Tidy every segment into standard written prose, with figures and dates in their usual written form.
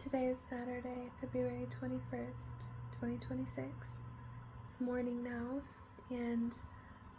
Today is Saturday, February 21st, 2026. It's morning now, and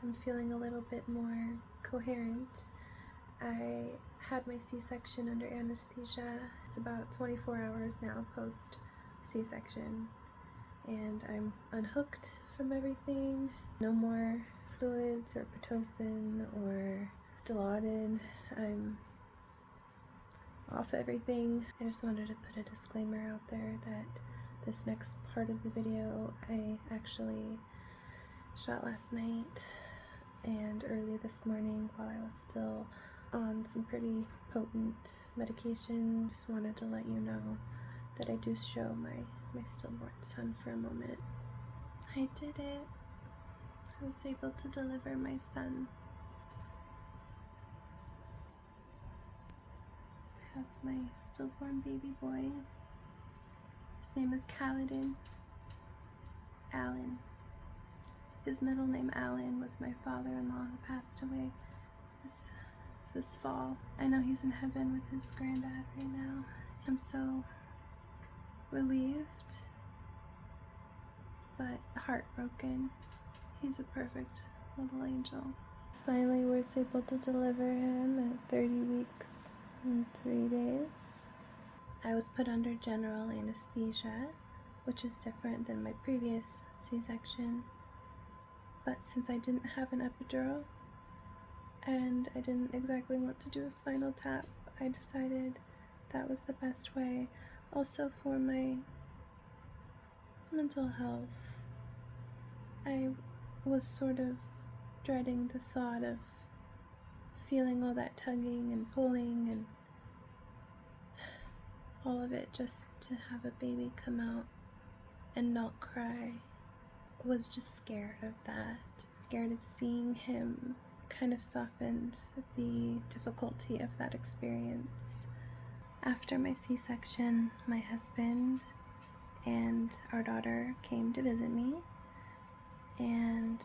I'm feeling a little bit more coherent. I had my C-section under anesthesia. It's about 24 hours now post C-section, and I'm unhooked from everything. No more fluids or Pitocin or Dilaudid. I'm off everything. I just wanted to put a disclaimer out there that this next part of the video I actually shot last night and early this morning while I was still on some pretty potent medication. Just wanted to let you know that I do show my stillborn son for a moment. I did it. I was able to deliver my son. I have my stillborn baby boy. His name is Caledon Alan. His middle name Alan was my father-in-law who passed away this fall. I know he's in heaven with his granddad right now. I'm so relieved, but heartbroken. He's a perfect little angel. Finally was able to deliver him at 30 weeks and 3 days. I was put under general anesthesia, which is different than my previous C-section. But since I didn't have an epidural and I didn't exactly want to do a spinal tap, I decided that was the best way. Also for my mental health, I was sort of dreading the thought of feeling all that tugging and pulling and all of it just to have a baby come out and not cry. Was just scared of that. Scared of seeing him. Kind of softened the difficulty of that experience. After my C-section, my husband and our daughter came to visit me, and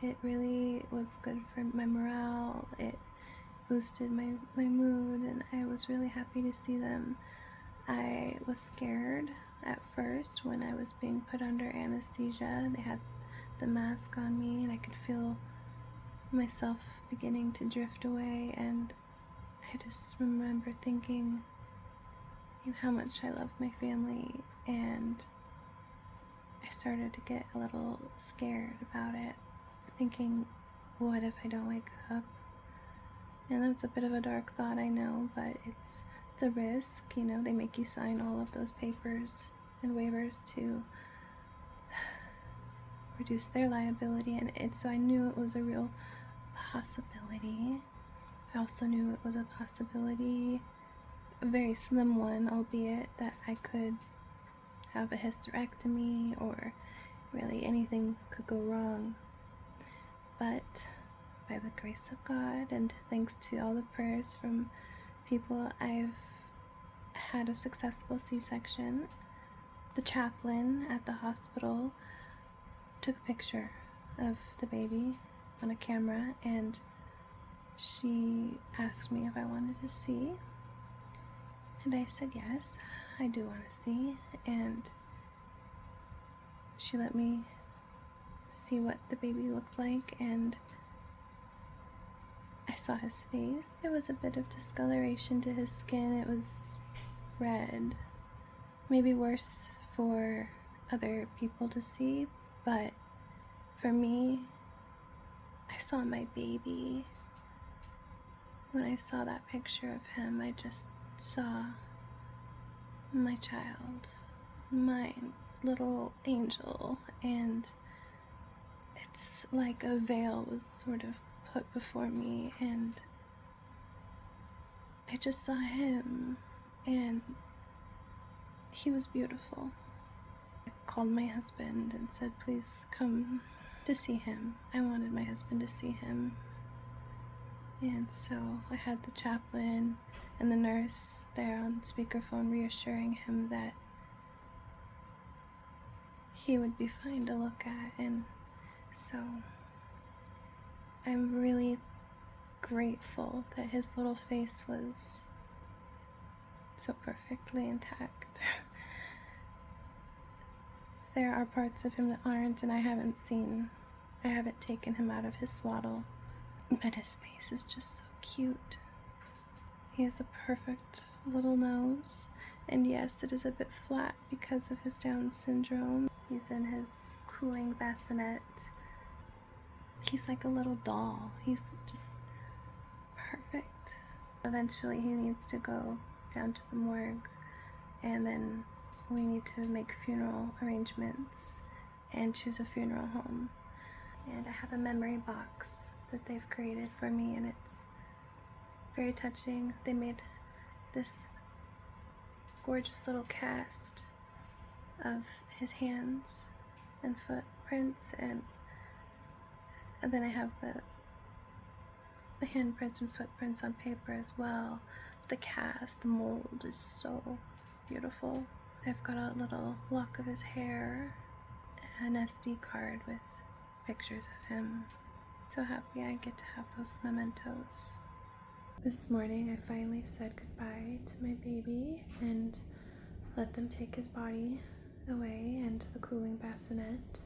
it really was good for my morale. It boosted my mood, and I was really happy to see them. I was scared at first when I was being put under anesthesia. They had the mask on me and I could feel myself beginning to drift away, and I just remember thinking how much I love my family, and I started to get a little scared about it, thinking, what if I don't wake up? And that's a bit of a dark thought, I know, but it's a risk. You know, they make you sign all of those papers and waivers to reduce their liability, and so I knew it was a real possibility. I also knew it was a possibility, a very slim one, albeit, that I could have a hysterectomy or really anything could go wrong. But by the grace of God and thanks to all the prayers from people, I've had a successful C-section. The chaplain at the hospital took a picture of the baby on a camera, and she asked me if I wanted to see, and I said yes, I do want to see, and she let me see what the baby looked like, and I saw his face. There was a bit of discoloration to his skin. It was red. Maybe worse for other people to see, but for me, I saw my baby. When I saw that picture of him, I just saw my child, my little angel, and it's like a veil was sort of put before me, and I just saw him, and he was beautiful. I called my husband and said, please come to see him. I wanted my husband to see him. And so I had the chaplain and the nurse there on speakerphone reassuring him that he would be fine to look at. And so I'm really grateful that his little face was so perfectly intact. There are parts of him that aren't, and I haven't taken him out of his swaddle, but his face is just so cute. He has a perfect little nose, and yes, it is a bit flat because of his Down syndrome. He's in his cooling bassinet. He's like a little doll. He's just perfect. Eventually he needs to go down to the morgue, and then we need to make funeral arrangements and choose a funeral home. And I have a memory box that they've created for me, and it's very touching. They made this gorgeous little cast of his hands and footprints, and then I have the handprints and footprints on paper as well. The cast, the mold is so beautiful. I've got a little lock of his hair, an SD card with pictures of him. So happy I get to have those mementos. This morning I finally said goodbye to my baby and let them take his body away and the cooling bassinet.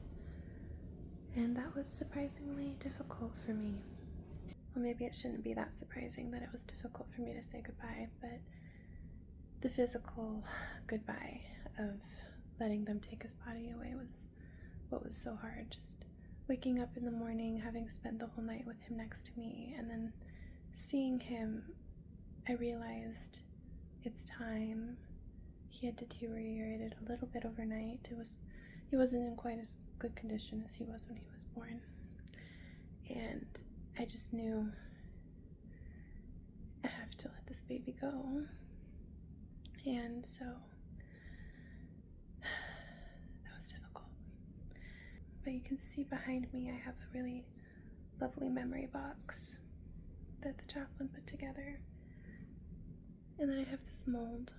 And that was surprisingly difficult for me. Well, maybe it shouldn't be that surprising that it was difficult for me to say goodbye, but the physical goodbye of letting them take his body away was what was so hard. Just waking up in the morning, having spent the whole night with him next to me, and then seeing him, I realized it's time. He had deteriorated a little bit overnight. He wasn't in quite as good condition as he was when he was born. And I just knew I have to let this baby go. And so that was difficult. But you can see behind me I have a really lovely memory box that the chaplain put together. And then I have this mold.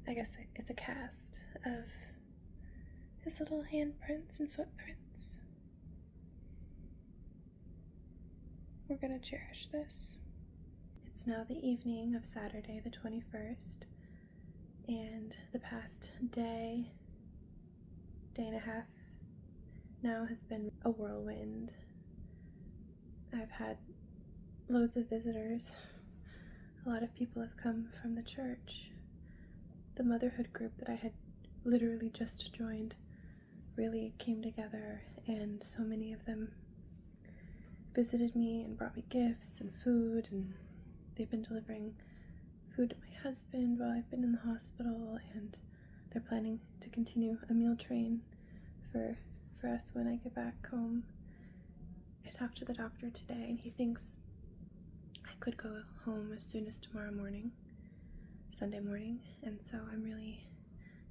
I guess it's a cast of his little handprints and footprints. We're gonna cherish this. It's now the evening of Saturday the 21st, and the past day and a half now has been a whirlwind. I've had loads of visitors. A lot of people have come from the church. The motherhood group that I had literally just joined really came together, and so many of them visited me and brought me gifts and food, and they've been delivering food to my husband while I've been in the hospital, and they're planning to continue a meal train for us when I get back home. I talked to the doctor today, and he thinks I could go home as soon as tomorrow morning, Sunday morning, and so I'm really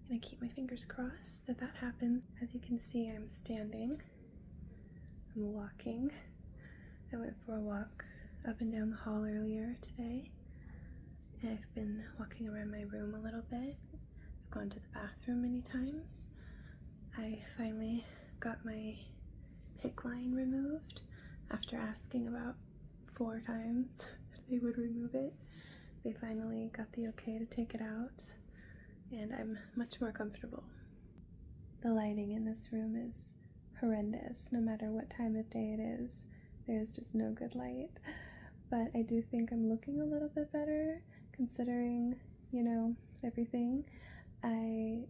gonna keep my fingers crossed that happens. As you can see, I'm standing, I'm walking. I went for a walk up and down the hall earlier today, and I've been walking around my room a little bit. I've gone to the bathroom many times. I finally got my PICC line removed after asking about 4 times if they would remove it. They finally got the okay to take it out, and I'm much more comfortable. The lighting in this room is horrendous. No matter what time of day it is, there's just no good light. But I do think I'm looking a little bit better considering, everything. I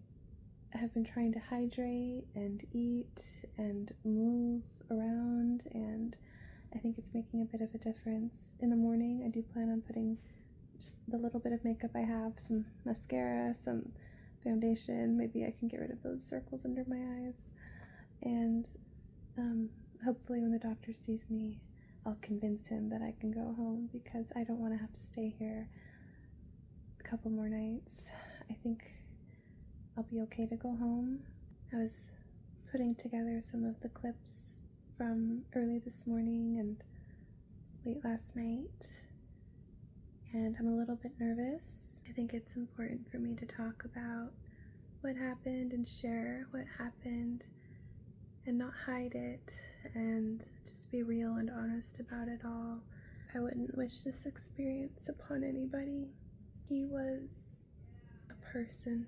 have been trying to hydrate and eat and move around, and I think it's making a bit of a difference. In the morning, I do plan on putting just the little bit of makeup I have, some mascara, some foundation. Maybe I can get rid of those circles under my eyes. And hopefully when the doctor sees me, I'll convince him that I can go home, because I don't want to have to stay here a couple more nights. I think I'll be okay to go home. I was putting together some of the clips from early this morning and late last night, and I'm a little bit nervous. I think it's important for me to talk about what happened and share what happened and not hide it, and just be real and honest about it all. I wouldn't wish this experience upon anybody. He was a person.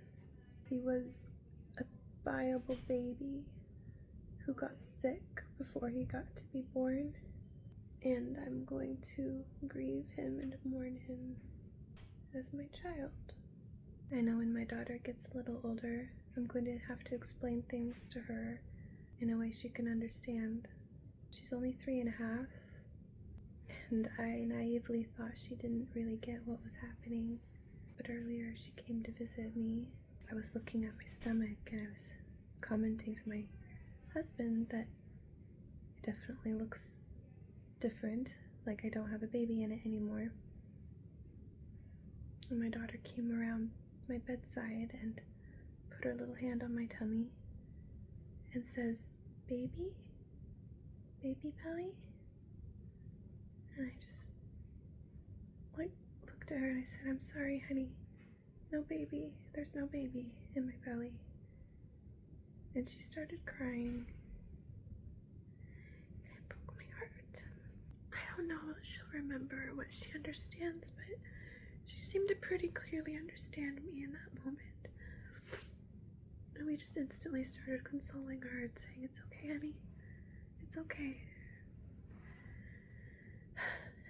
He was a viable baby who got sick before he got to be born. And I'm going to grieve him and mourn him as my child. I know when my daughter gets a little older, I'm going to have to explain things to her in a way she can understand. She's only 3.5, and I naively thought she didn't really get what was happening. But earlier she came to visit me. I was looking at my stomach and I was commenting to my husband that it definitely looks different, like I don't have a baby in it anymore. And my daughter came around my bedside and put her little hand on my tummy and says, "Baby? Baby belly?" And I just looked at her and I said, "I'm sorry, honey. No baby. There's no baby in my belly." And she started crying. And it broke my heart. I don't know if she'll remember what she understands, but she seemed to pretty clearly understand me in that moment. And we just instantly started consoling her and saying, "It's okay, honey. It's okay."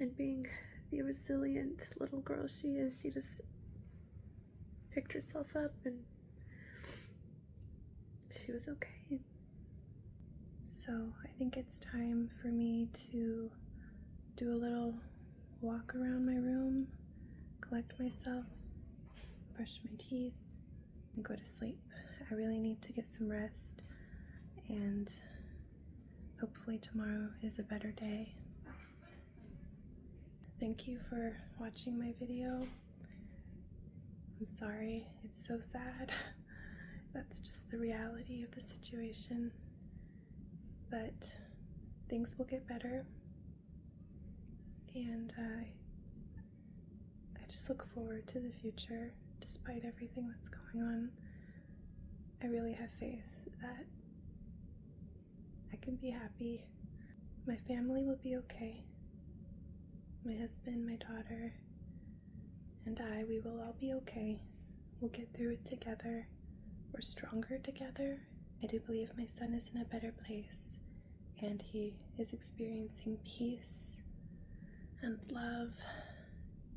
And being the resilient little girl she is, she just picked herself up and she was okay. So I think it's time for me to do a little walk around my room, collect myself, brush my teeth, and go to sleep. I really need to get some rest, and hopefully tomorrow is a better day. Thank you for watching my video. I'm sorry, it's so sad. That's just the reality of the situation. But things will get better, and I just look forward to the future despite everything that's going on. I really have faith that I can be happy. My family will be okay. My husband, my daughter, and we will all be okay. We'll get through it together. We're stronger together. I do believe my son is in a better place, and he is experiencing peace and love,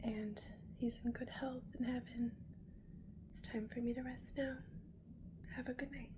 and he's in good health in heaven. It's time for me to rest now. Have a good night.